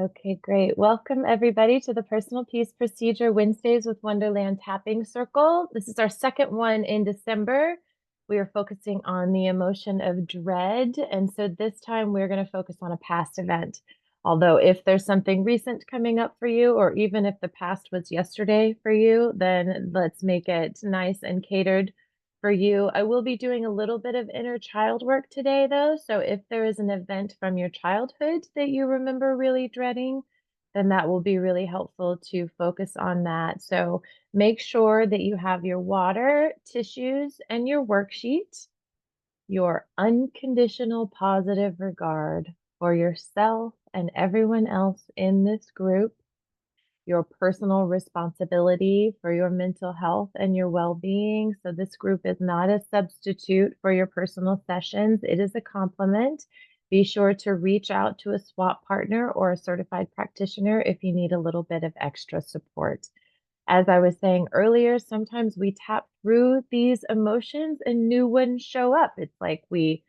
Okay, great. Welcome everybody to the Personal Peace Procedure Wednesdays with Wonderland Tapping Circle. This is our second one in December. We are focusing on the emotion of dread. And so this time we're going to focus on a past event. Although if there's something recent coming up for you, or even if the past was yesterday for you, then let's make it nice and catered for you. I will be doing a little bit of inner child work today, though. So if there is an event from your childhood that you remember really dreading, then that will be really helpful to focus on that. So make sure that you have your water, tissues, and your worksheet, your unconditional positive regard for yourself and everyone else in this group, your personal responsibility for your mental health and your well-being. So this group is not a substitute for your personal sessions. It is a complement. Be sure to reach out to a swap partner or a certified practitioner if you need a little bit of extra support. As I was saying earlier, sometimes we tap through these emotions and new ones show up. It's like we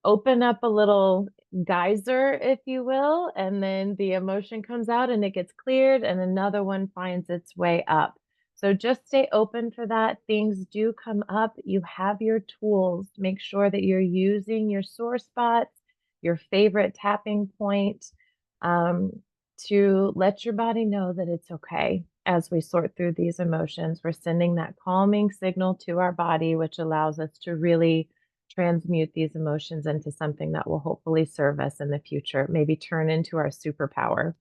open up a little geyser, if you will, and then the emotion comes out and it gets cleared and another one finds its way up. So just stay open for that. Things do come up. You have your tools. Make sure that you're using your sore spots, your favorite tapping point, to let your body know that it's okay. As we sort through these emotions, we're sending that calming signal to our body, which allows us to really transmute these emotions into something that will hopefully serve us in the future, maybe turn into our superpower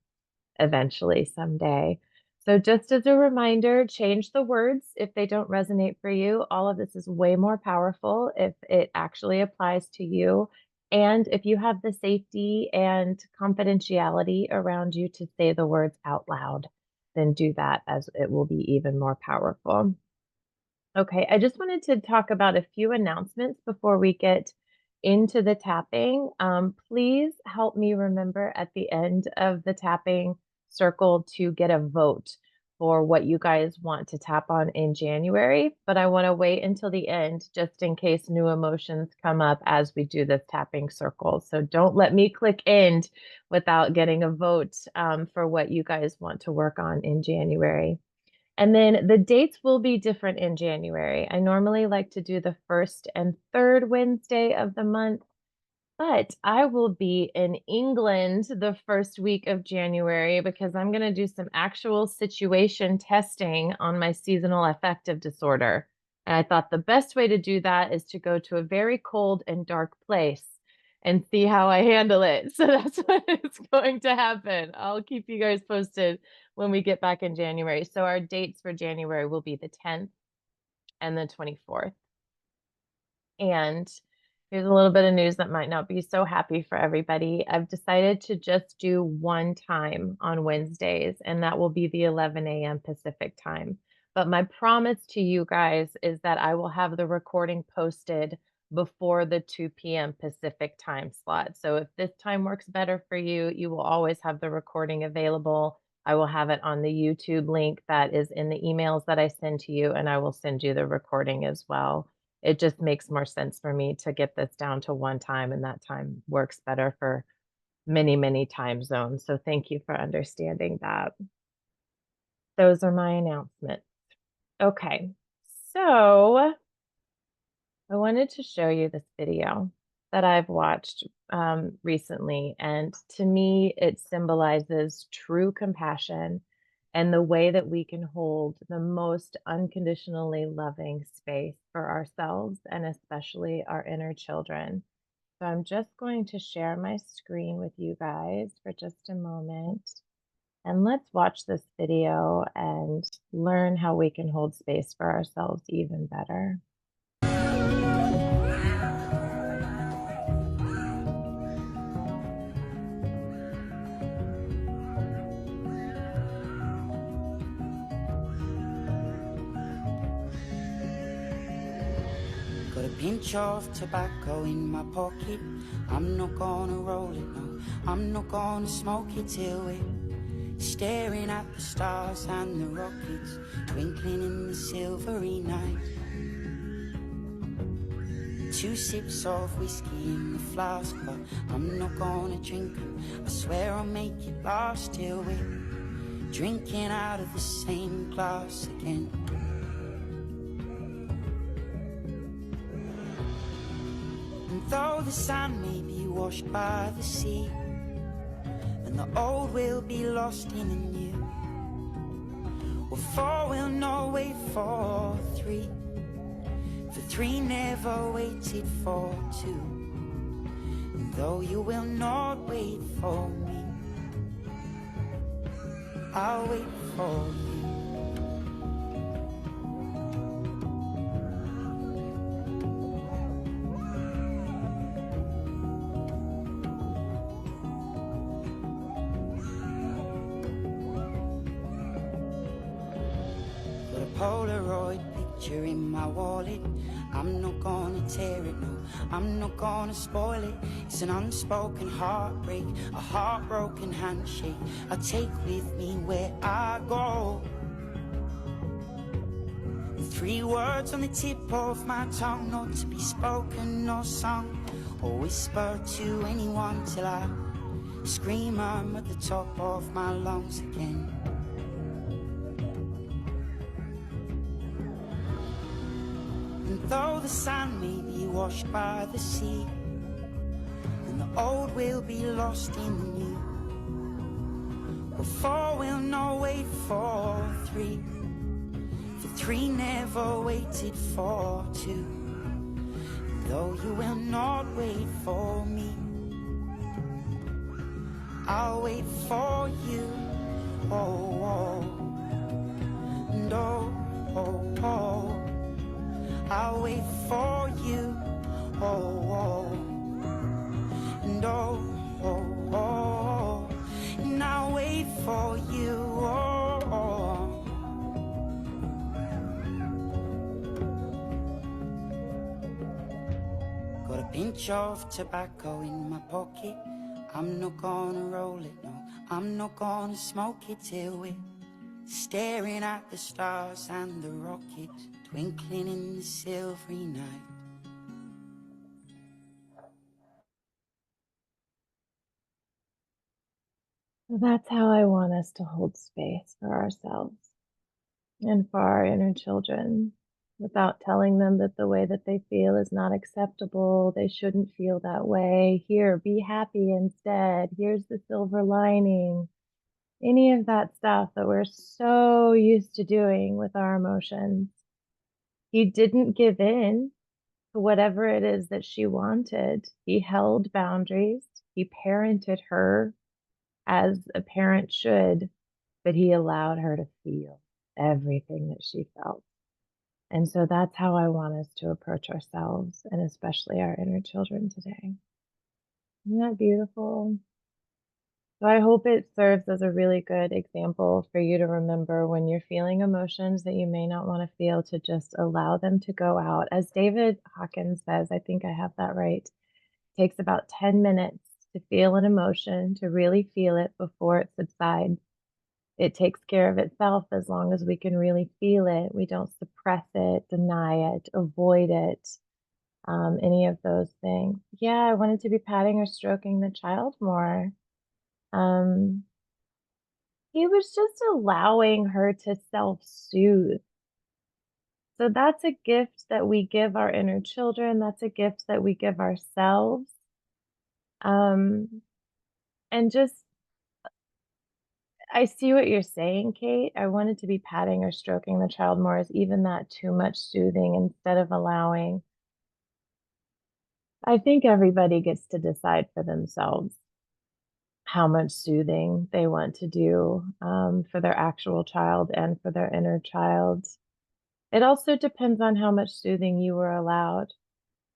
eventually someday. So just as a reminder, change the words if they don't resonate for you. All of this is way more powerful if it actually applies to you. And if you have the safety and confidentiality around you to say the words out loud, then do that, as it will be even more powerful. Okay, I just wanted to talk about a few announcements before we get into the tapping. Please help me remember at the end of the tapping circle to get a vote for what you guys want to tap on in January, but I want to wait until the end just in case new emotions come up as we do this tapping circle. So don't let me click end without getting a vote for what you guys want to work on in January. And then the dates will be different in January. I normally like to do the first and third Wednesday of the month, but I will be in England the first week of January because I'm going to do some actual situation testing on my seasonal affective disorder. And I thought the best way to do that is to go to a very cold and dark place and see how I handle it. So that's what is going to happen. I'll keep you guys posted when we get back in January. So our dates for January will be the 10th and the 24th. And here's a little bit of news that might not be so happy for everybody. I've decided to just do one time on Wednesdays, and that will be the 11 a.m. Pacific time. But my promise to you guys is that I will have the recording posted before the 2 p.m. Pacific time slot. So if this time works better for you, you will always have the recording available. I will have it on the YouTube link that is in the emails that I send to you, and I will send you the recording as well. It just makes more sense for me to get this down to one time, and that time works better for many, many time zones. So thank you for understanding that. Those are my announcements. Okay, so I wanted to show you this video that I've watched recently, and to me, it symbolizes true compassion and the way that we can hold the most unconditionally loving space for ourselves and especially our inner children. So I'm just going to share my screen with you guys for just a moment. And let's watch this video and learn how we can hold space for ourselves even better. Got a pinch of tobacco in my pocket. I'm not gonna roll it, no. I'm not gonna smoke it till we're staring at the stars and the rockets twinkling in the silvery night. 2 sips of whiskey in the flask, but I'm not gonna drink 'em. I swear I'll make it last till we're drinking out of the same glass again. And though the sand may be washed by the sea, and the old will be lost in the new, well, 4 will not wait for 3, for 3 never waited for 2. And though you will not wait for me, I'll wait for you. Got a Polaroid picture in my wallet. I'm not gonna tear it, no, I'm not gonna spoil it. It's an unspoken heartbreak, a heartbroken handshake I take with me where I go. 3 words on the tip of my tongue, not to be spoken or sung or whispered to anyone till I scream I'm at the top of my lungs again. And though the sand may be washed by the sea, and the old will be lost in the new, but 4 will not wait for 3, for 3 never waited for 2. And though you will not wait for me, I'll wait for you. Oh, oh. And oh, oh, oh, I'll wait for you. Oh, oh. And oh, oh, oh, and I'll wait for you. Oh, oh. Got a pinch of tobacco in my pocket. I'm not gonna roll it, no, I'm not gonna smoke it till we're staring at the stars and the rockets twinkling in the silvery night. That's how I want us to hold space for ourselves and for our inner children without telling them that the way that they feel is not acceptable. They shouldn't feel that way. Here, be happy instead. Here's the silver lining. Any of that stuff that we're so used to doing with our emotions. He didn't give in to whatever it is that she wanted. He held boundaries. He parented her as a parent should, but he allowed her to feel everything that she felt. And so that's how I want us to approach ourselves and especially our inner children today. Isn't that beautiful? So I hope it serves as a really good example for you to remember when you're feeling emotions that you may not want to feel, to just allow them to go out. As David Hawkins says, I think I have that right, it takes about 10 minutes to feel an emotion, to really feel it before it subsides. It takes care of itself as long as we can really feel it. We don't suppress it, deny it, avoid it, any of those things. Yeah, I wanted to be patting or stroking the child more. Um, he was just allowing her to self-soothe. So that's a gift that we give our inner children. That's a gift that we give ourselves. Um, and just, I see what you're saying, Kate. I wanted to be patting or stroking the child more. Is even that too much soothing instead of allowing? I think everybody gets to decide for themselves how much soothing they want to do, for their actual child and for their inner child. It also depends on how much soothing you were allowed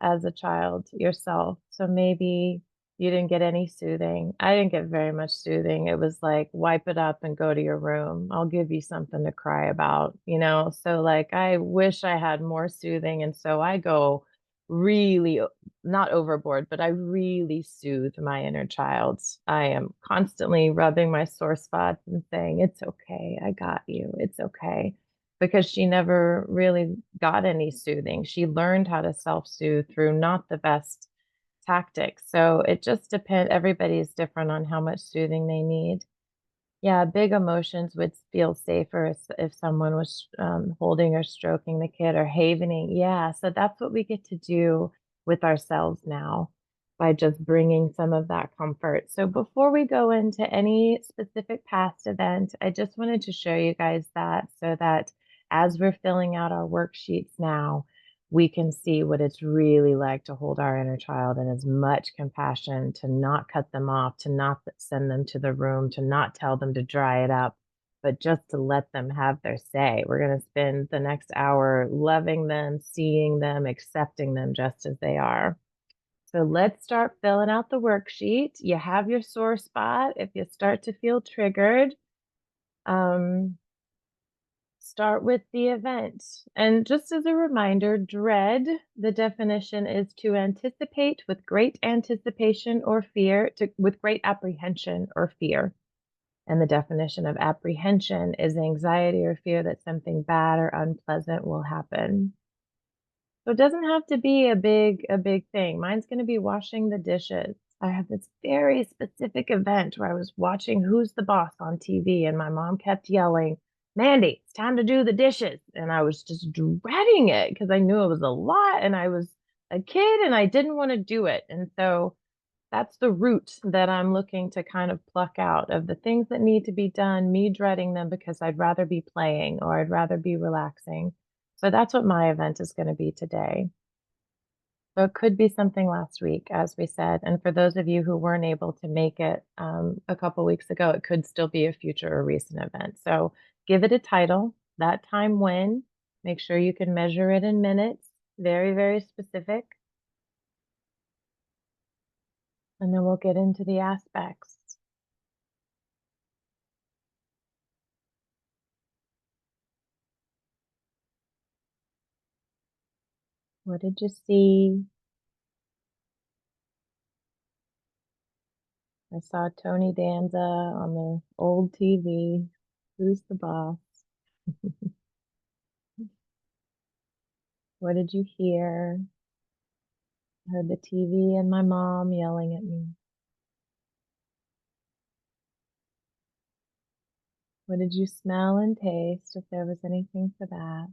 as a child yourself. So maybe you didn't get any soothing. I didn't get very much soothing. It was like, wipe it up and go to your room. I'll give you something to cry about, you know? So, like, I wish I had more soothing. And so I go really, not overboard, but I really soothe my inner child. I am constantly rubbing my sore spots and saying, it's okay. I got you. It's okay. because she never really got any soothing. She learned how to self-soothe through not the best tactics. So it just depends. Everybody's different on how much soothing they need. Yeah, big emotions would feel safer if someone was holding or stroking the kid or havening. Yeah, so that's what we get to do with ourselves now by just bringing some of that comfort. So before we go into any specific past event, I just wanted to show you guys that so that as we're filling out our worksheets now, we can see what it's really like to hold our inner child in as much compassion, to not cut them off, to not send them to the room, to not tell them to dry it up, but just to let them have their say. We're going to spend the next hour loving them, seeing them, accepting them just as they are. So let's start filling out the worksheet. You have your sore spot. If you start to feel triggered, um, start with the event. And just as a reminder, dread, the definition is to anticipate with great anticipation or fear, with great apprehension or fear. And the definition of apprehension is anxiety or fear that something bad or unpleasant will happen. So it doesn't have to be a big thing. Mine's going to be washing the dishes. I have this very specific event where I was watching Who's the Boss on TV and my mom kept yelling, "Mandy, it's time to do the dishes." And I was just dreading it because I knew it was a lot and I was a kid and I didn't want to do it. And so that's the root that I'm looking to kind of pluck out of the things that need to be done, me dreading them because I'd rather be playing or I'd rather be relaxing. So that's what my event is going to be today. So it could be something last week, as we said. And for those of you who weren't able to make it a couple weeks ago, it could still be a future or recent event. So give it a title, that time when, make sure you can measure it in minutes, very, very specific. And then we'll get into the aspects. What did you see? I saw Tony Danza on the old TV. Who's the boss? What did you hear? I heard the TV and my mom yelling at me. What did you smell and taste, if there was anything for that?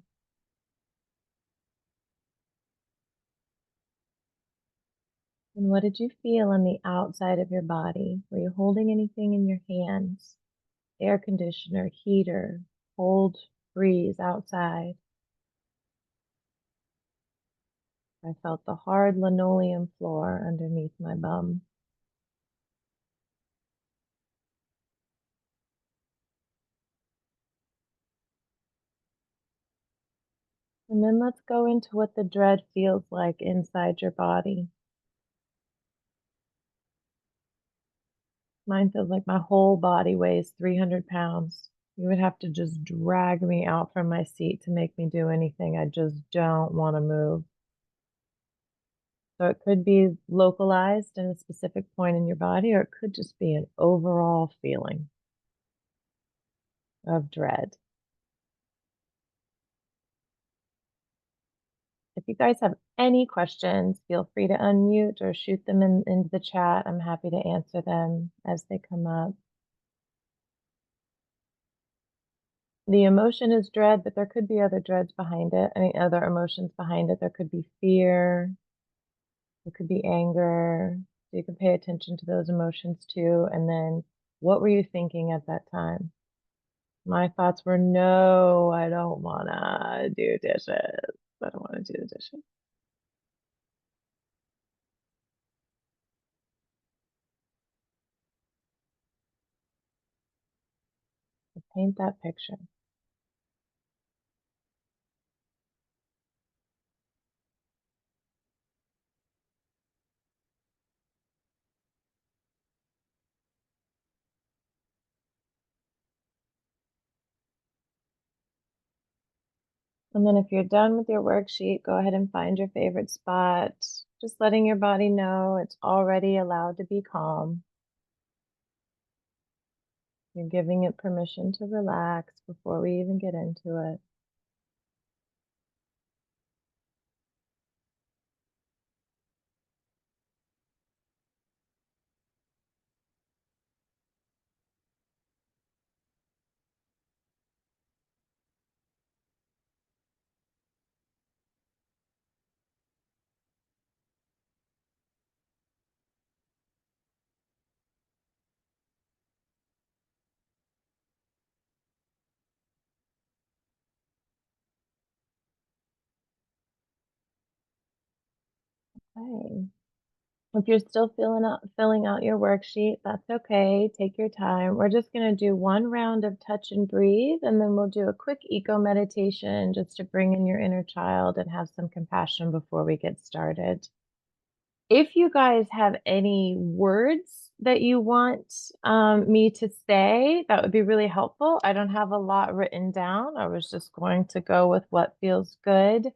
And what did you feel on the outside of your body? Were you holding anything in your hands? Air conditioner, heater, cold breeze outside. I felt the hard linoleum floor underneath my bum. And then let's go into what the dread feels like inside your body. Mine feels like my whole body weighs 300 pounds. You would have to just drag me out from my seat to make me do anything. I just don't want to move. So it could be localized in a specific point in your body, or it could just be an overall feeling of dread. If you guys have any questions, feel free to unmute or shoot them in the chat. I'm happy to answer them as they come up. The emotion is dread, but there could be other dreads behind it. I mean, other emotions behind it. There could be fear. There could be anger. So you can pay attention to those emotions too. And then what were you thinking at that time? My thoughts were, no, I don't want to do dishes. I don't want to do the dishes. So paint that picture. And then if you're done with your worksheet, go ahead and find your favorite spot. Just letting your body know it's already allowed to be calm. You're giving it permission to relax before we even get into it. Okay. If you're still filling out your worksheet, that's okay. Take your time. We're just going to do one round of touch and breathe, and then we'll do a quick eco meditation just to bring in your inner child and have some compassion before we get started. If you guys have any words that you want me to say, that would be really helpful. I don't have a lot written down. I was just going to go with what feels good.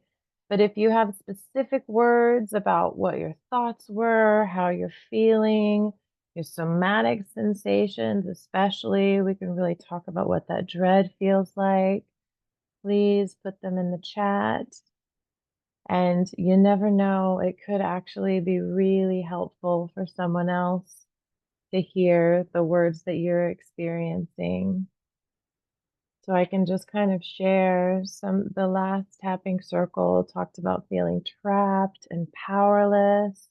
But if you have specific words about what your thoughts were, how you're feeling, your somatic sensations, especially, we can really talk about what that dread feels like. Please put them in the chat. And you never know, it could actually be really helpful for someone else to hear the words that you're experiencing. So I can just kind of share the last tapping circle talked about feeling trapped and powerless,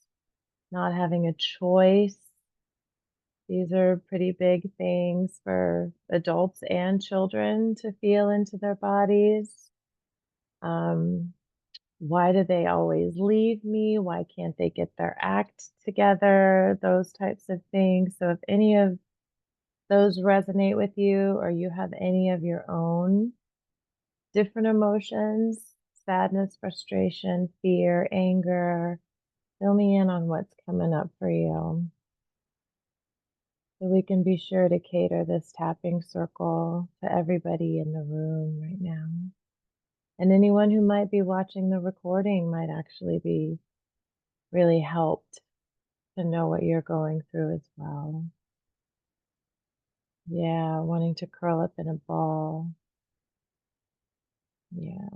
not having a choice. These are pretty big things for adults and children to feel into their bodies. Um, Why do they always leave me? Why can't they get their act together? Those types of things. So, if any of those resonate with you, or you have any of your own different emotions, sadness, frustration, fear, anger, fill me in on what's coming up for you. So, we can be sure to cater this tapping circle to everybody in the room right now. And anyone who might be watching the recording might actually be really helped to know what you're going through as well. Yeah, wanting to curl up in a ball. Yeah,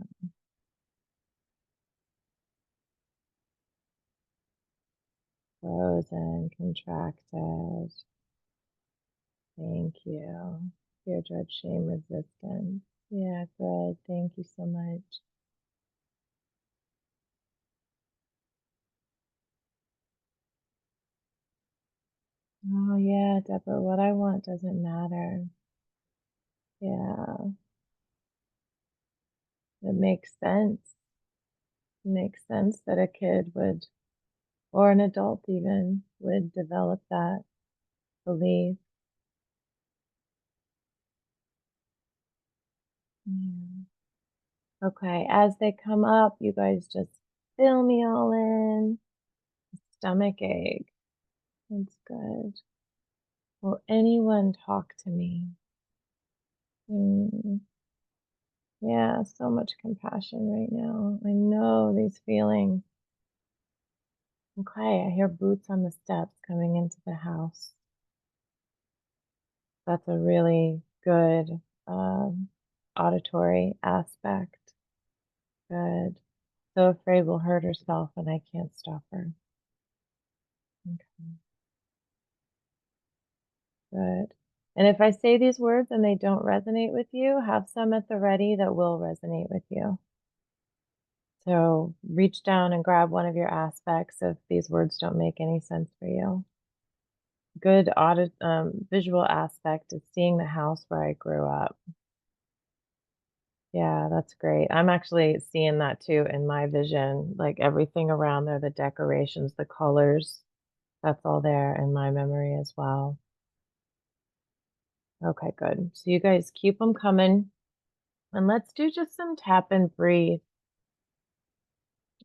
frozen, contracted. Thank you. Fear, dread, shame, resistance. Yeah, good. Thank you so much. Oh, yeah, Deborah, what I want doesn't matter. Yeah, it makes sense. It makes sense that a kid would, or an adult even, would develop that belief. Yeah. Okay, as they come up, you guys just fill me all in. Stomach ache. That's good. Will anyone talk to me? Mm, yeah, so much compassion right now. I know these feelings. Okay, I hear boots on the steps coming into the house. That's a really good auditory aspect. Good. So afraid we'll hurt herself and I can't stop her. Okay. Good. And if I say these words and they don't resonate with you, have some at the ready that will resonate with you. So reach down and grab one of your aspects if these words don't make any sense for you. Good visual aspect is seeing the house where I grew up. Yeah, that's great. I'm actually seeing that too in my vision, like everything around there, the decorations, the colors, that's all there in my memory as well. Okay, good. So you guys keep them coming. And let's do just some tap and breathe.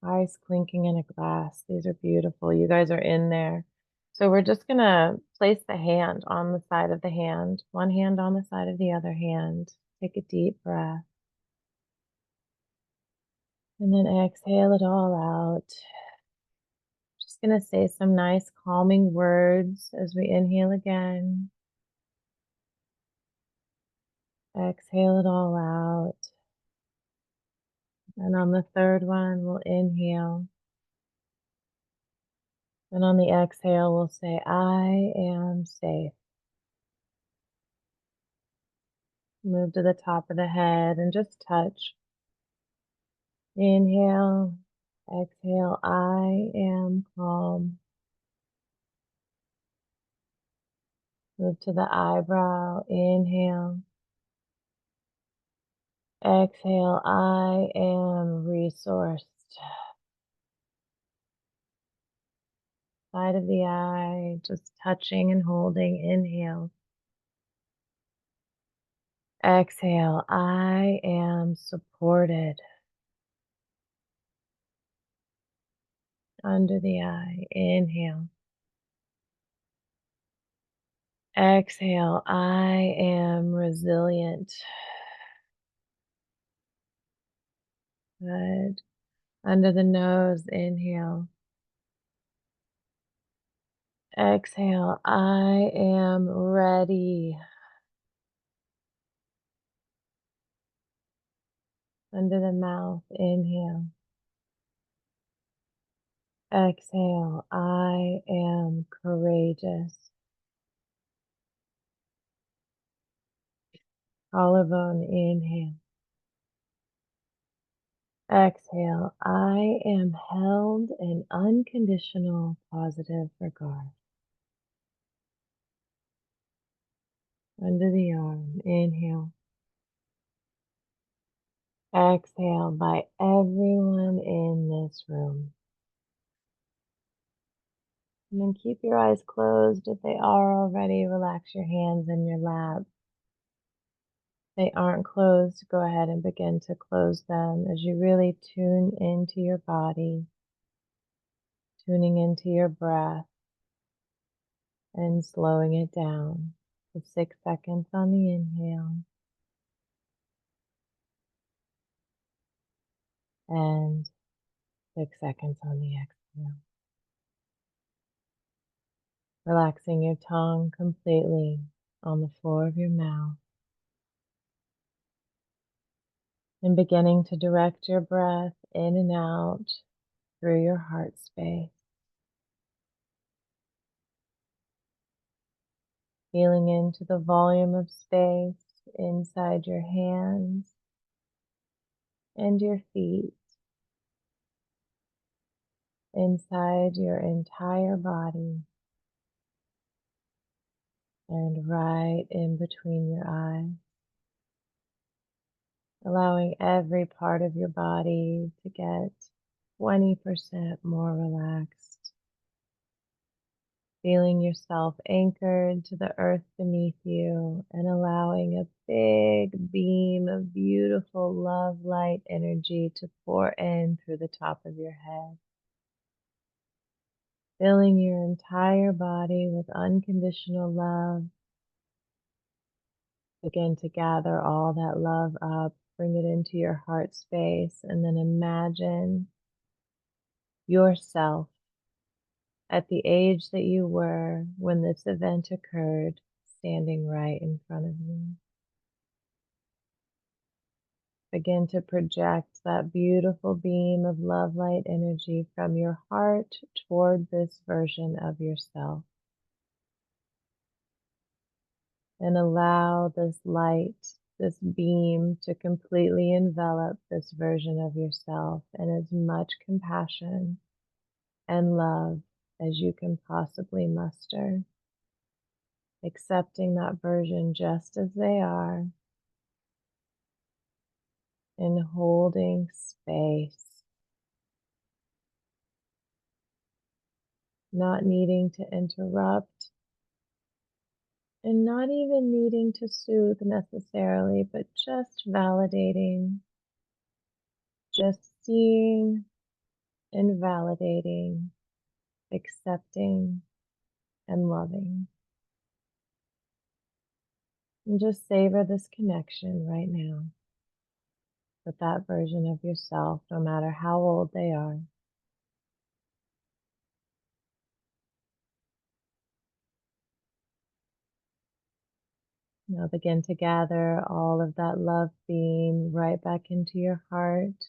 Ice clinking in a glass. These are beautiful. You guys are in there. So we're just going to place the hand on the side of the hand, one hand on the side of the other hand. Take a deep breath. And then exhale it all out. Just going to say some nice calming words as we inhale again. Exhale it all out. And on the third one, we'll inhale. And on the exhale, we'll say, I am safe. Move to the top of the head and just touch. Inhale, exhale, I am calm. Move to the eyebrow, inhale. Exhale, I am resourced. side of the eye, just touching and holding. Inhale. Exhale. I am supported. Under the eye. Inhale. Exhale. I am resilient. Good. Under the nose. Inhale. Exhale. I am ready. Under the mouth. Inhale. Exhale. I am courageous. Collarbone. Inhale. Exhale. I am held in unconditional positive regard. Under the arm. Inhale. Exhale by everyone in this room. And then keep your eyes closed. If they are already, relax your hands in your lap. If they aren't closed, go ahead and begin to close them as you really tune into your body, tuning into your breath, and slowing it down to 6 seconds on the inhale and 6 seconds on the exhale. Relaxing your tongue completely on the floor of your mouth and beginning to direct your breath in and out through your heart space. Feeling into the volume of space inside your hands and your feet, inside your entire body, and right in between your eyes. Allowing every part of your body to get 20% more relaxed. Feeling yourself anchored to the earth beneath you and allowing a big beam of beautiful love light energy to pour in through the top of your head. Filling your entire body with unconditional love. Begin to gather all that love up, bring it into your heart space, and then imagine yourself at the age that you were when this event occurred, standing right in front of you. Begin to project that beautiful beam of love light energy from your heart toward this version of yourself. And allow this light, this beam to completely envelop this version of yourself in as much compassion and love as you can possibly muster. Accepting that version just as they are and holding space, not needing to interrupt and not even needing to soothe necessarily, but just validating, just seeing and validating, accepting and loving. And just savor this connection right now with that version of yourself, no matter how old they are. Now begin to gather all of that love beam right back into your heart,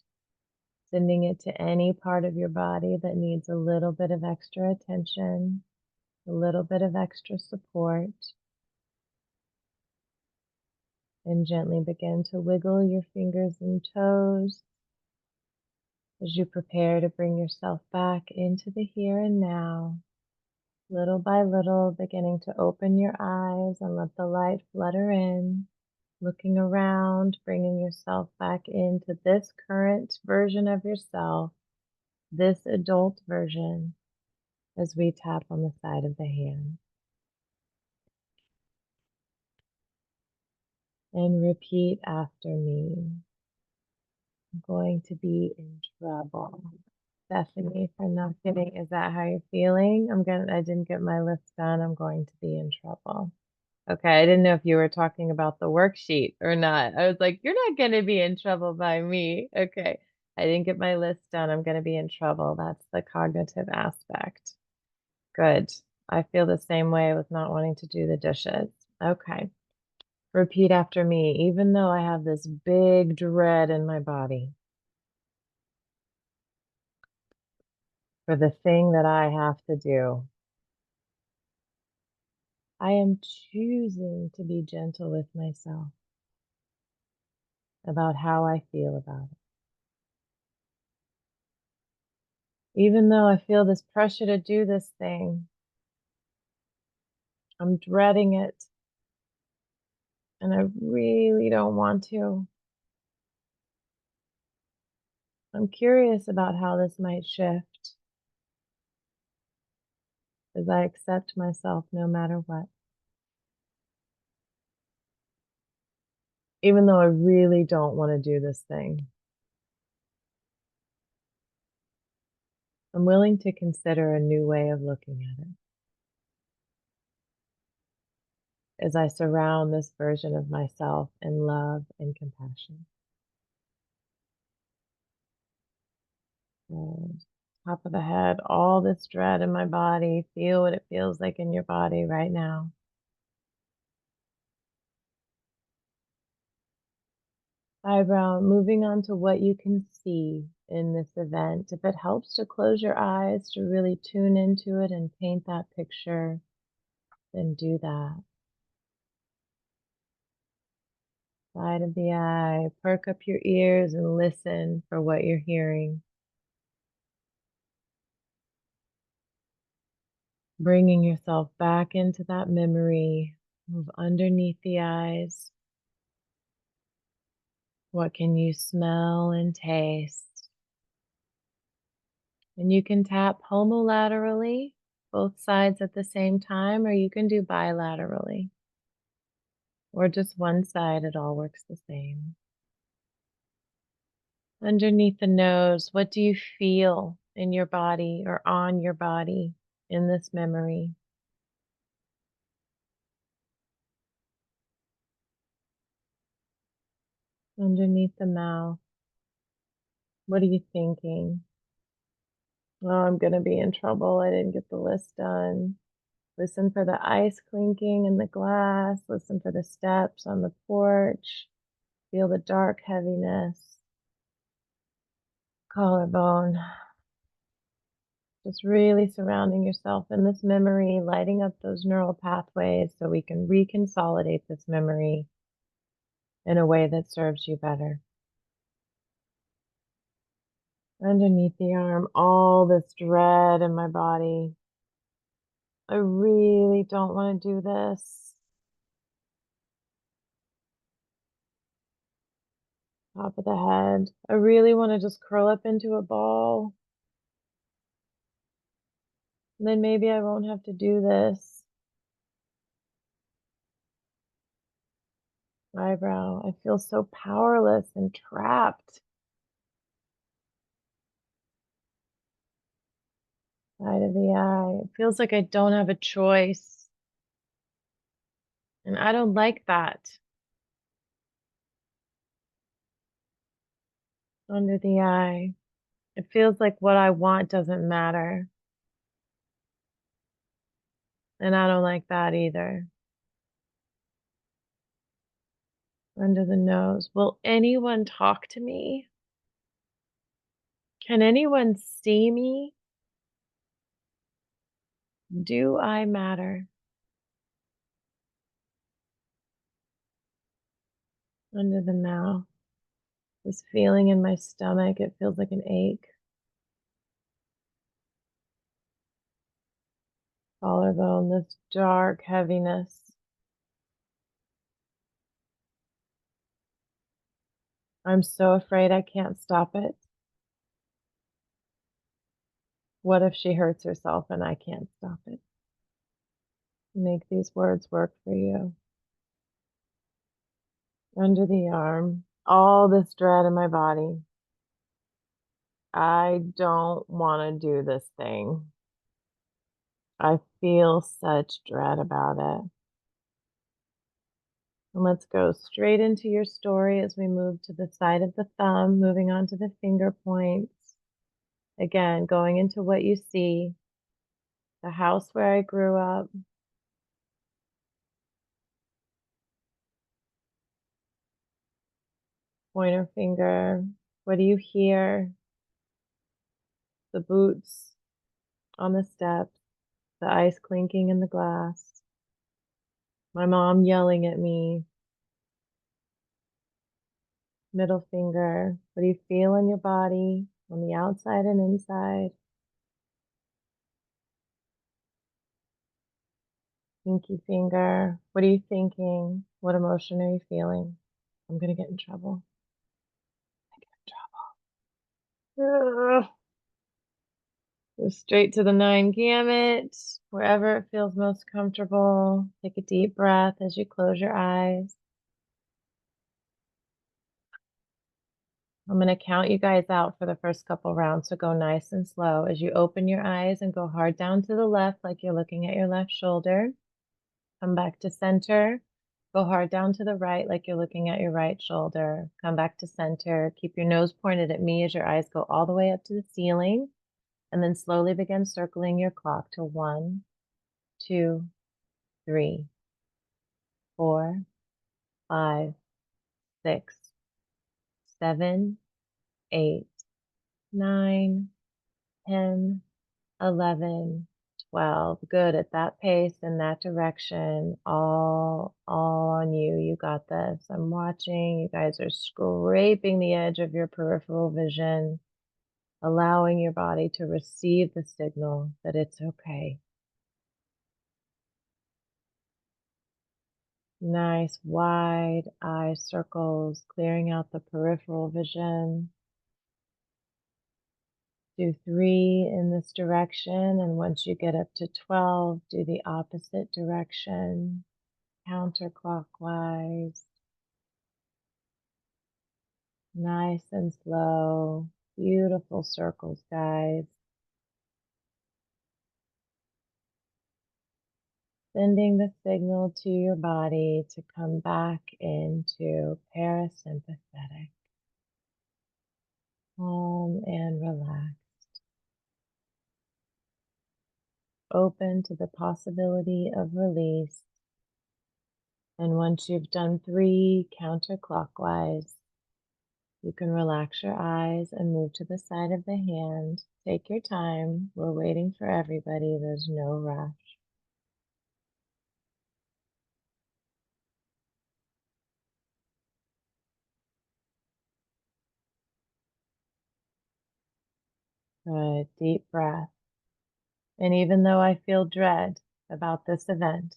sending it to any part of your body that needs a little bit of extra attention, a little bit of extra support. And gently begin to wiggle your fingers and toes as you prepare to bring yourself back into the here and now. Little by little, beginning to open your eyes and let the light flutter in, looking around, bringing yourself back into this current version of yourself, this adult version, as we tap on the side of the hand. And repeat after me. I'm going to be in trouble. Stephanie, for not getting, is that how you're feeling? I didn't get my list done. I'm going to be in trouble. Okay, I didn't know if you were talking about the worksheet or not. I was like, you're not going to be in trouble by me. Okay, I didn't get my list done. I'm going to be in trouble. That's the cognitive aspect. Good. I feel the same way with not wanting to do the dishes. Okay. Repeat after me, even though I have this big dread in my body for the thing that I have to do, I am choosing to be gentle with myself about how I feel about it. Even though I feel this pressure to do this thing, I'm dreading it and I really don't want to. I'm curious about how this might shift as I accept myself no matter what. Even though I really don't want to do this thing, I'm willing to consider a new way of looking at it as I surround this version of myself in love and compassion. Good. Top of the head, all this dread in my body. Feel what it feels like in your body right now. Eyebrow, moving on to what you can see in this event. If it helps to close your eyes to really tune into it and paint that picture, then do that. Side of the eye, perk up your ears and listen for what you're hearing. Bringing yourself back into that memory. Move underneath the eyes. What can you smell and taste? And you can tap homolaterally, both sides at the same time, or you can do bilaterally, or just one side, it all works the same. Underneath the nose, what do you feel in your body or on your body in this memory? Underneath the mouth, what are you thinking? Oh, I'm going to be in trouble. I didn't get the list done. Listen for the ice clinking in the glass. Listen for the steps on the porch. Feel the dark heaviness. Collarbone. Just really surrounding yourself in this memory, lighting up those neural pathways so we can reconsolidate this memory in a way that serves you better. Underneath the arm, all this dread in my body. I really don't want to do this. Top of the head. I really want to just curl up into a ball. And then maybe I won't have to do this. Eyebrow. I feel so powerless and trapped. Side of the eye. It feels like I don't have a choice. And I don't like that. Under the eye. It feels like what I want doesn't matter. And I don't like that either. Under the nose. Will anyone talk to me? Can anyone see me? Do I matter? Under the mouth. This feeling in my stomach, it feels like an ache. Collarbone, this dark heaviness. I'm so afraid I can't stop it. What if she hurts herself and I can't stop it? Make these words work for you. Under the arm, all this dread in my body. I don't want to do this thing. I feel such dread about it. And let's go straight into your story as we move to the side of the thumb, moving on to the finger points. Again, going into what you see, the house where I grew up, pointer finger. What do you hear? The boots on the steps, the ice clinking in the glass, my mom yelling at me, middle finger. What do you feel in your body on the outside and inside? Pinky finger. What are you thinking? What emotion are you feeling? I'm gonna get in trouble. Ugh. Go straight to the 9 gamut, wherever it feels most comfortable. Take a deep breath as you close your eyes. I'm going to count you guys out for the first couple rounds, so go nice and slow as you open your eyes and go hard down to the left like you're looking at your left shoulder. Come back to center. Go hard down to the right like you're looking at your right shoulder. Come back to center. Keep your nose pointed at me as your eyes go all the way up to the ceiling. And then slowly begin circling your clock to 1, 2, 3, 4, 5, 6, 7, 8, 9, 10, 11, 12. Good at that pace in that direction. All on you. You got this. I'm watching. You guys are scraping the edge of your peripheral vision, allowing your body to receive the signal that it's okay. Nice wide eye circles, clearing out the peripheral vision. Do 3 in this direction, and once you get up to 12, do the opposite direction, counterclockwise. Nice and slow. Beautiful circles, guys. Sending the signal to your body to come back into parasympathetic, calm and relaxed. Open to the possibility of release. And once you've done 3 counterclockwise, you can relax your eyes and move to the side of the hand. Take your time. We're waiting for everybody. There's no rush. Good. Deep breath. And even though I feel dread about this event,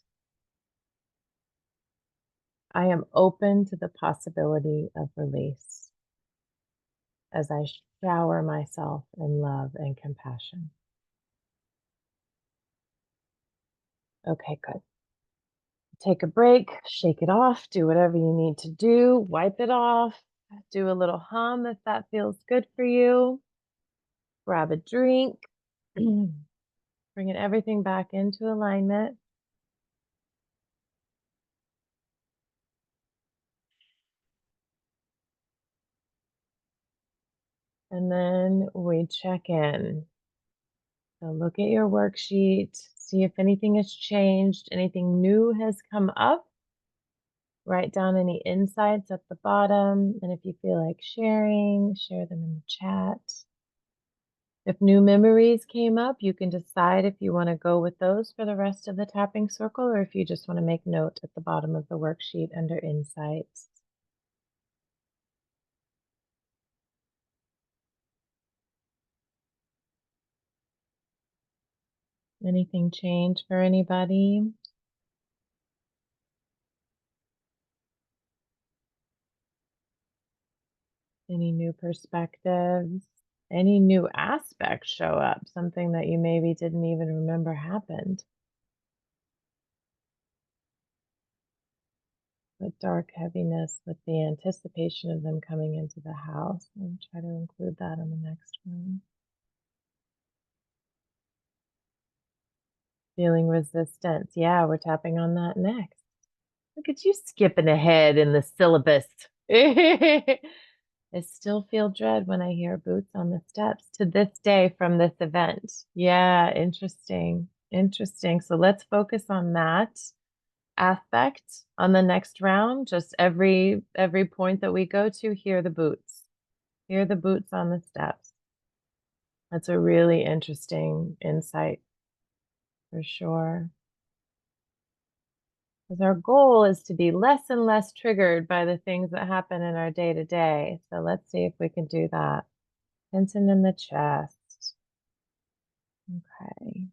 I am open to the possibility of release as I shower myself in love and compassion. Okay, good. Take a break, shake it off, do whatever you need to do, wipe it off, do a little hum if that feels good for you. Grab a drink, bringing everything back into alignment. And then we check in. So look at your worksheet, see if anything has changed, anything new has come up. Write down any insights at the bottom. And if you feel like sharing, share them in the chat. If new memories came up, you can decide if you want to go with those for the rest of the tapping circle or if you just want to make note at the bottom of the worksheet under insights. Anything change for anybody? Any new perspectives? Any new aspects show up, something that you maybe didn't even remember happened. The dark heaviness with the anticipation of them coming into the house. I'll try to include that in the next one. Feeling resistance. Yeah, we're tapping on that next. Look at you skipping ahead in the syllabus. I still feel dread when I hear boots on the steps to this day from this event. Yeah, interesting. Interesting. So let's focus on that aspect on the next round. Just every point that we go to, hear the boots. Hear the boots on the steps. That's a really interesting insight for sure. Because our goal is to be less and less triggered by the things that happen in our day to day. So let's see if we can do that. Tension in the chest. Okay.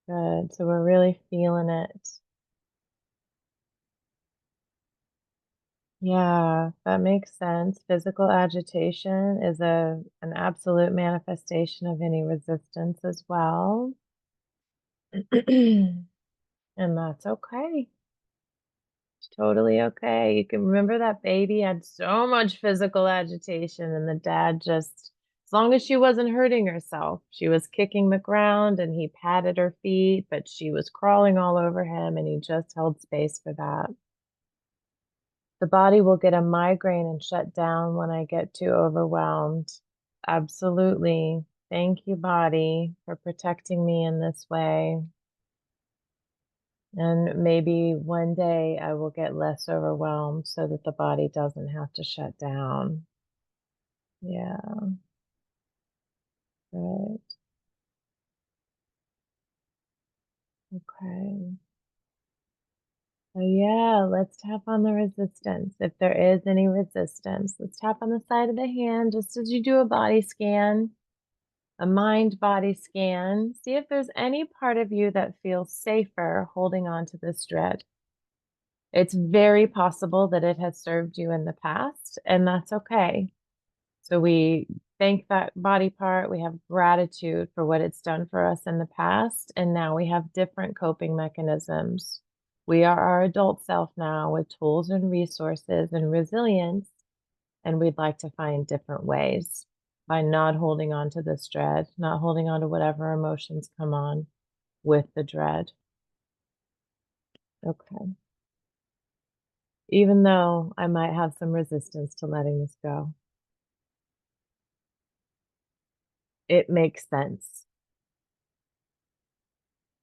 Good. So we're really feeling it. Yeah, that makes sense. Physical agitation is an absolute manifestation of any resistance as well. And that's okay. It's totally okay. You can remember that baby had so much physical agitation, and the dad just, as long as she wasn't hurting herself, she was kicking the ground and he patted her feet, but she was crawling all over him and he just held space for that. The body will get a migraine and shut down when I get too overwhelmed. Absolutely. Thank you, body, for protecting me in this way. And maybe one day I will get less overwhelmed so that the body doesn't have to shut down. Yeah, good. Okay. So yeah, let's tap on the resistance. If there is any resistance, let's tap on the side of the hand just as you do a body scan, a mind body scan. See if there's any part of you that feels safer holding on to this dread. It's very possible that it has served you in the past, and that's okay. So we thank that body part. We have gratitude for what it's done for us in the past. And now we have different coping mechanisms. We are our adult self now with tools and resources and resilience. And we'd like to find different ways by not holding on to this dread, not holding on to whatever emotions come on with the dread. Okay. Even though I might have some resistance to letting this go, it makes sense.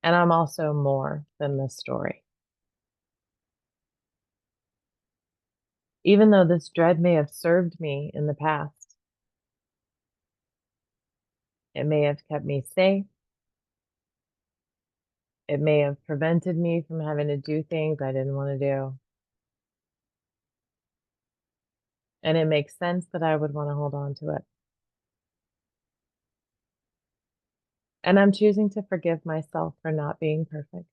And I'm also more than this story. Even though this dread may have served me in the past, it may have kept me safe. It may have prevented me from having to do things I didn't want to do. And it makes sense that I would want to hold on to it. And I'm choosing to forgive myself for not being perfect.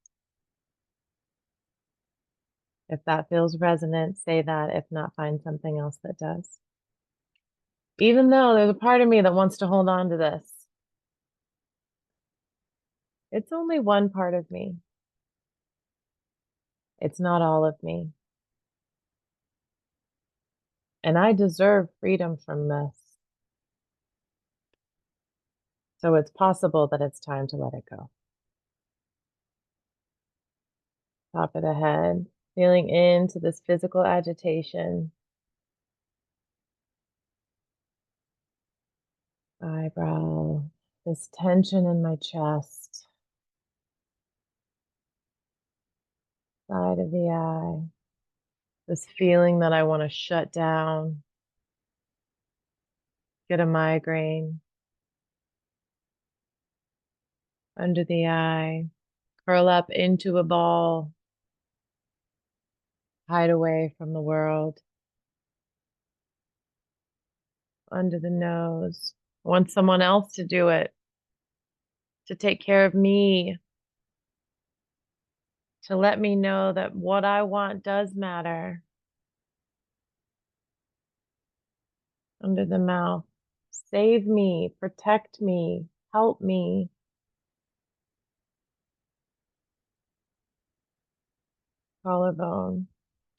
If that feels resonant, say that. If not, find something else that does. Even though there's a part of me that wants to hold on to this, it's only one part of me. It's not all of me. And I deserve freedom from this. So it's possible that it's time to let it go. Top of the head, feeling into this physical agitation. Eyebrow, this tension in my chest. Side of the eye. This feeling that I want to shut down, get a migraine. Under the eye, curl up into a ball, hide away from the world. Under the nose. I want someone else to do it, to take care of me, to let me know that what I want does matter. under the mouth. Save me, protect me, help me. Collarbone.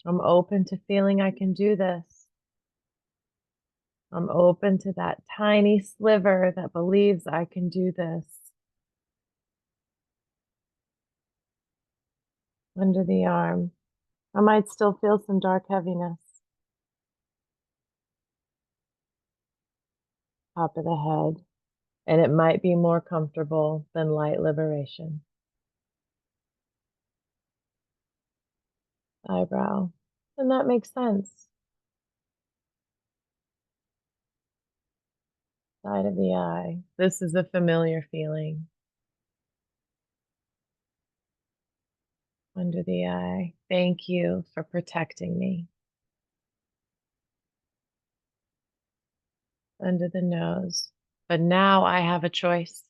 I'm open to feeling I can do this. I'm open to that tiny sliver that believes I can do this. Under the arm. I might still feel some dark heaviness. Top of the head. And it might be more comfortable than light liberation. Eyebrow. And that makes sense. Side of the eye. This is a familiar feeling. Under the eye. Thank you for protecting me. Under the nose. But now I have a choice.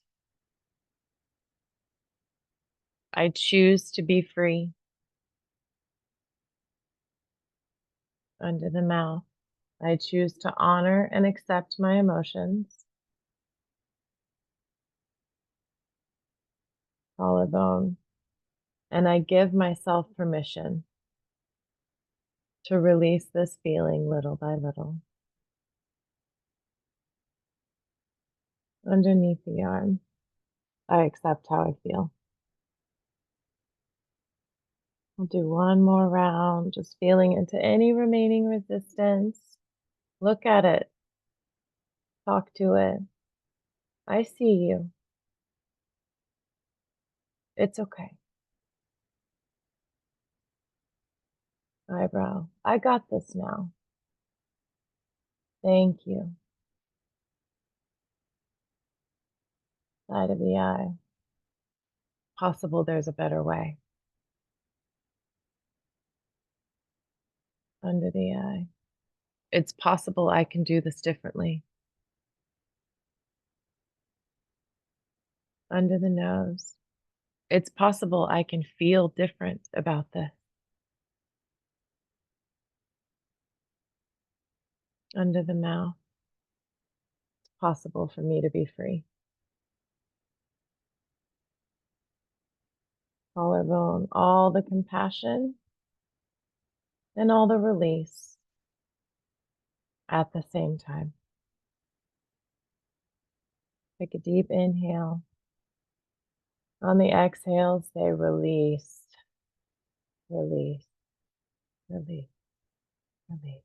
I choose to be free. Under the mouth. I choose to honor and accept my emotions. Collarbone. And I give myself permission to release this feeling little by little. Underneath the arm. I accept how I feel. I'll do one more round, just feeling into any remaining resistance. Look at it. Talk to it. I see you. It's okay. Eyebrow. I got this now. Thank you. Side of the eye. Possible there's a better way. Under the eye. It's possible I can do this differently. Under the nose. It's possible I can feel different about this. Under the mouth. It's possible for me to be free. Collarbone. All the compassion and all the release at the same time. Take a deep inhale. On the exhale, say release, release, release, release.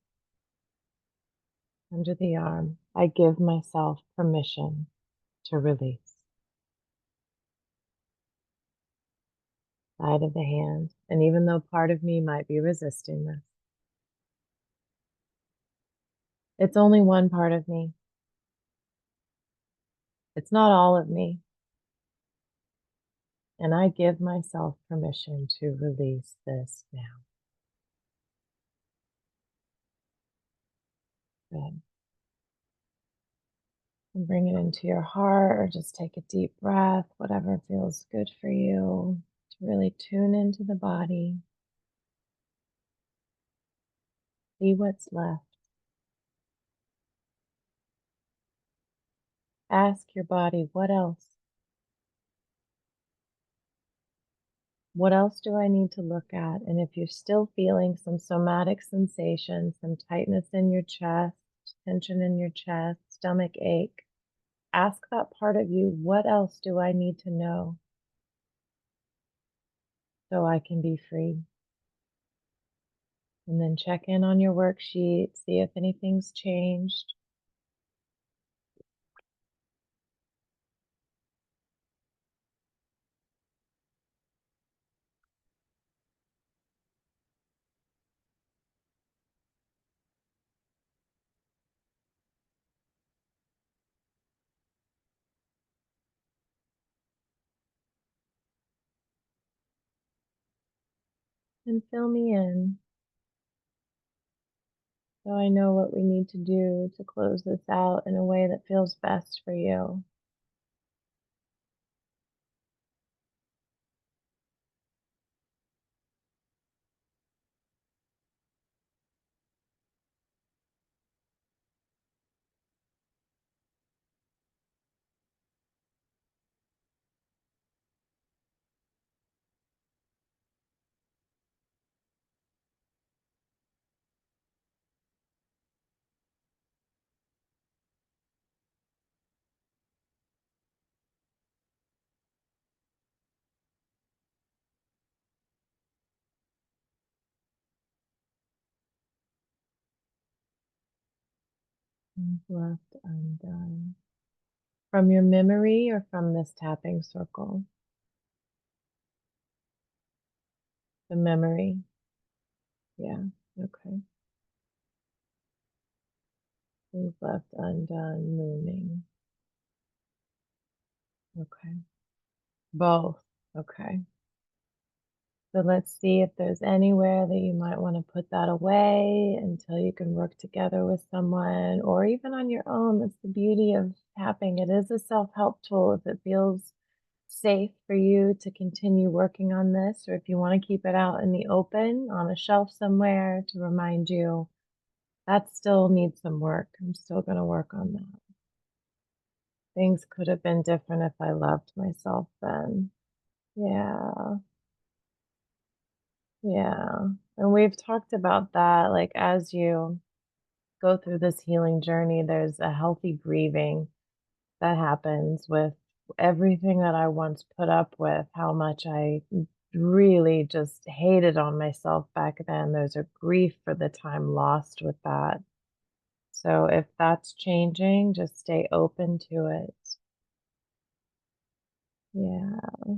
Under the arm, I give myself permission to release. Side of the hand, and even though part of me might be resisting this, it's only one part of me. It's not all of me. And I give myself permission to release this now. Good. And bring it into your heart, or just take a deep breath, whatever feels good for you, to really tune into the body. See what's left. Ask your body, what else? What else do I need to look at? And if you're still feeling some somatic sensation, some tightness in your chest, tension in your chest, stomach ache, ask that part of you, what else do I need to know so I can be free? And then check in on your worksheet, see if anything's changed. And fill me in so I know what we need to do to close this out in a way that feels best for you. Things left undone. From your memory or from this tapping circle? The memory. Yeah. Okay. Things left undone, looming. Okay. Both. Okay. So let's see if there's anywhere that you might want to put that away until you can work together with someone or even on your own. That's the beauty of tapping. It is a self help tool if it feels safe for you to continue working on this, or if you want to keep it out in the open on a shelf somewhere to remind you that still needs some work. I'm still going to work on that. Things could have been different if I loved myself then. Yeah. Yeah. And we've talked about that. Like, as you go through this healing journey, there's a healthy grieving that happens with everything that I once put up with, how much I really just hated on myself back then. There's a grief for the time lost with that. So if that's changing, just stay open to it. Yeah.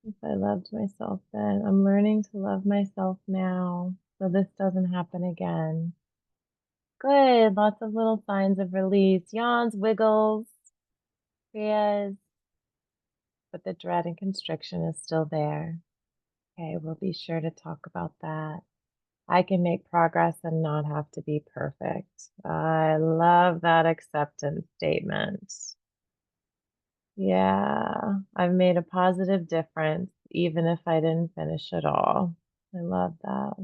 If I loved myself then, I'm learning to love myself now so this doesn't happen again. Good. Lots of little signs of release, yawns, wiggles, yes, but the dread and constriction is still there. Okay, we'll be sure to talk about that. I can make progress and not have to be perfect. I love that acceptance statement. Yeah, I've made a positive difference, even if I didn't finish it all. I love that.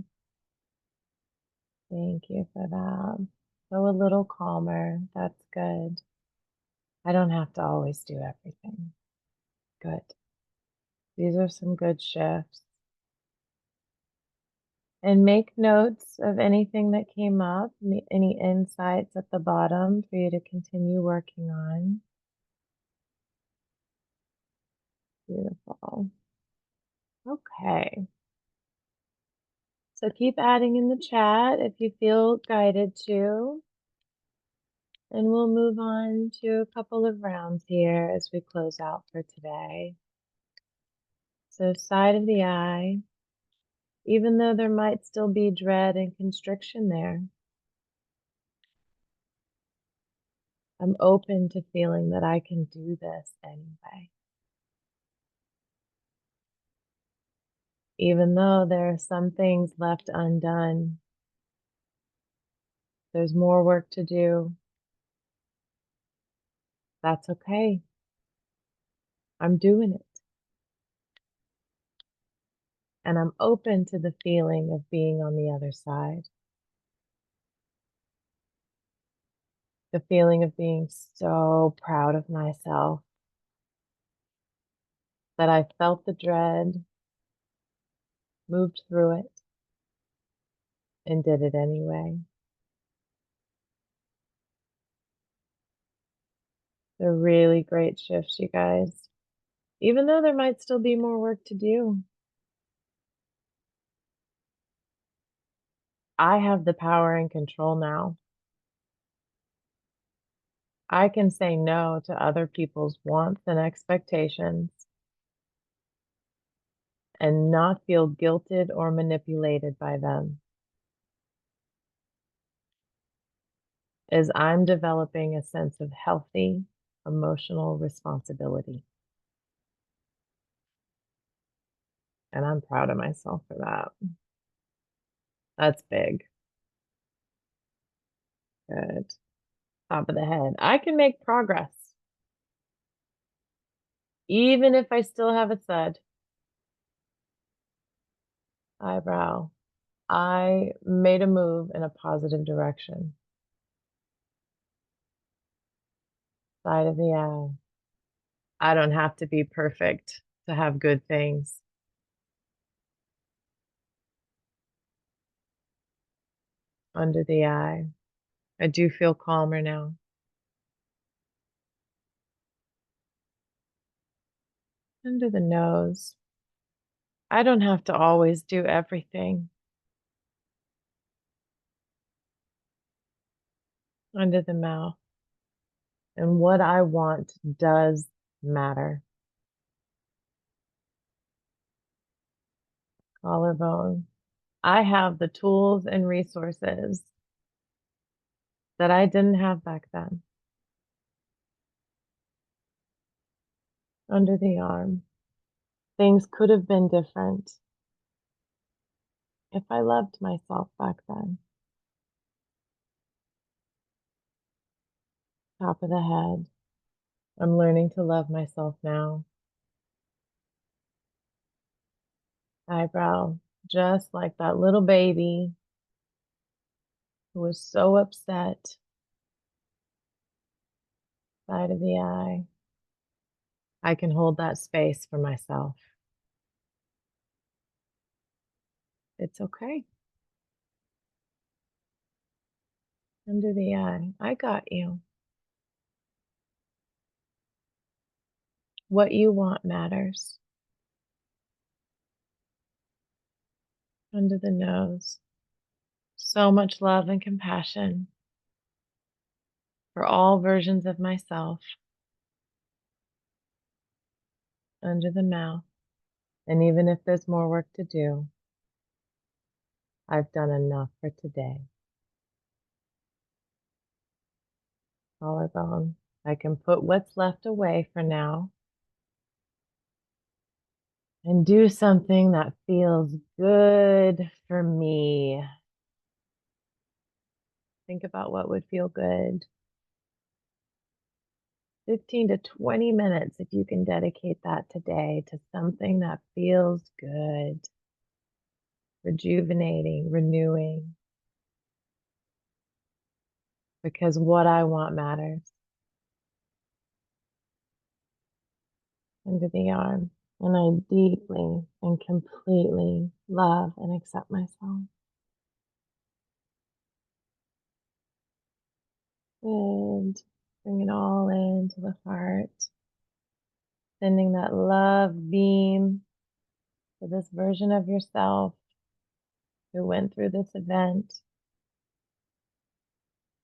Thank you for that. So a little calmer. That's good. I don't have to always do everything. Good. These are some good shifts. And make notes of anything that came up, any insights at the bottom for you to continue working on. Beautiful. Okay. So keep adding in the chat if you feel guided to. And we'll move on to a couple of rounds here as we close out for today. So side of the eye, even though there might still be dread and constriction there, I'm open to feeling that I can do this anyway. Even though there are some things left undone, there's more work to do. That's okay. I'm doing it. And I'm open to the feeling of being on the other side. The feeling of being so proud of myself that I felt the dread, moved through it, and did it anyway. They're really great shifts, you guys. Even though there might still be more work to do, I have the power and control now. I can say no to other people's wants and expectations and not feel guilted or manipulated by them, as I'm developing a sense of healthy emotional responsibility. And I'm proud of myself for that. That's big. Good. Top of the head. I can make progress, even if I still have a thud. Eyebrow. I made a move in a positive direction. Side of the eye. I don't have to be perfect to have good things. Under the eye. I do feel calmer now. Under the nose. I don't have to always do everything. under the mouth. And what I want does matter. Collarbone. I have the tools and resources that I didn't have back then. Under the arm. Things could have been different if I loved myself back then. Top of the head. I'm learning to love myself now. Eyebrow. Just like that little baby who was so upset. Side of the eye. I can hold that space for myself. It's okay. Under the eye. I got you. What you want matters. Under the nose. So much love and compassion for all versions of myself. Under the mouth. And even if there's more work to do, I've done enough for today. Collarbone. I can put what's left away for now and do something that feels good for me. Think about what would feel good. 15 to 20 minutes if you can dedicate that today to something that feels good, rejuvenating, renewing, because what I want matters. Under the arm. And I deeply and completely love and accept myself. Good. Bring it all into the heart. Sending that love beam to this version of yourself who went through this event.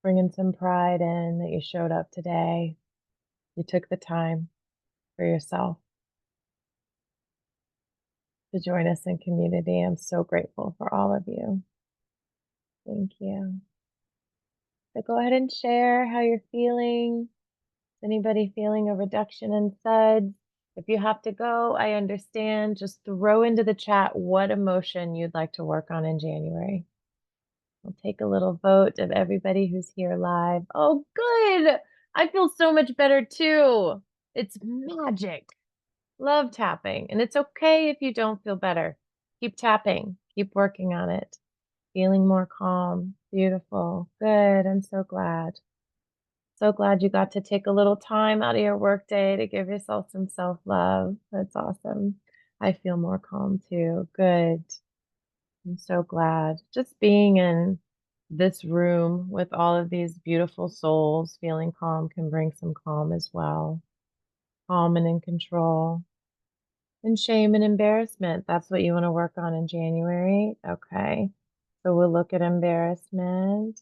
Bringing some pride in that you showed up today. You took the time for yourself to join us in community. I'm so grateful for all of you. Thank you. So go ahead and share how you're feeling. Is anybody feeling a reduction in suds? If you have to go, I understand. Just throw into the chat what emotion you'd like to work on in January. We'll take a little vote of everybody who's here live. Oh, good. I feel so much better too. It's magic. Love tapping. And it's okay if you don't feel better. Keep tapping. Keep working on it. Feeling more calm. Beautiful. Good. I'm so glad. So glad you got to take a little time out of your workday to give yourself some self-love. That's awesome. I feel more calm too. Good. I'm so glad. Just being in this room with all of these beautiful souls, feeling calm can bring some calm as well. Calm and in control. And shame and embarrassment. That's what you want to work on in January. Okay. So we'll look at embarrassment.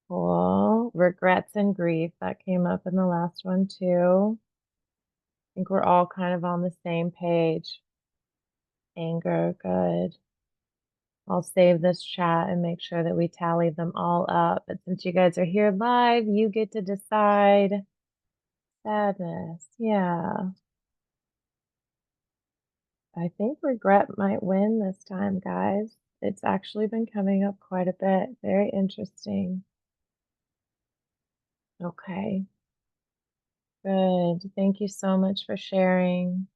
Cool. Regrets and grief. That came up in the last one too. I think we're all kind of on the same page. Anger. Good. I'll save this chat and make sure that we tally them all up. But since you guys are here live, you get to decide. Sadness. Yeah. I think regret might win this time, guys. It's actually been coming up quite a bit. Very interesting. Okay. Good. Thank you so much for sharing.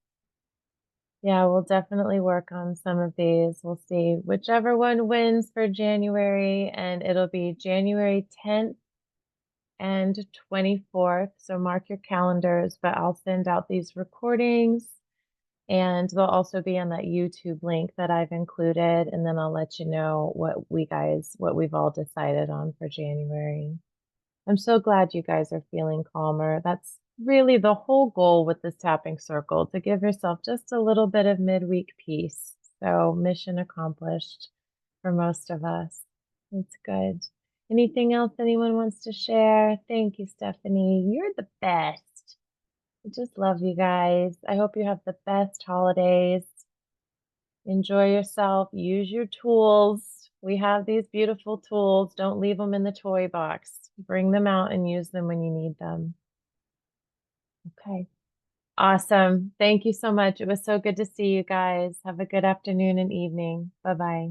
Yeah, we'll definitely work on some of these. We'll see whichever one wins for January, and it'll be January 10th and 24th. So mark your calendars, but I'll send out these recordings and they'll also be on that YouTube link that I've included. And then I'll let you know what we've all decided on for January. I'm so glad you guys are feeling calmer. That's really the whole goal with this tapping circle, to give yourself just a little bit of midweek peace. So mission accomplished for most of us. It's good. Anything else anyone wants to share? Thank you, Stephanie. You're the best. I just love you guys. I hope you have the best holidays. Enjoy yourself. Use your tools. We have these beautiful tools. Don't leave them in the toy box. Bring them out and use them when you need them. Okay. Awesome. Thank you so much. It was so good to see you guys. Have a good afternoon and evening. Bye-bye.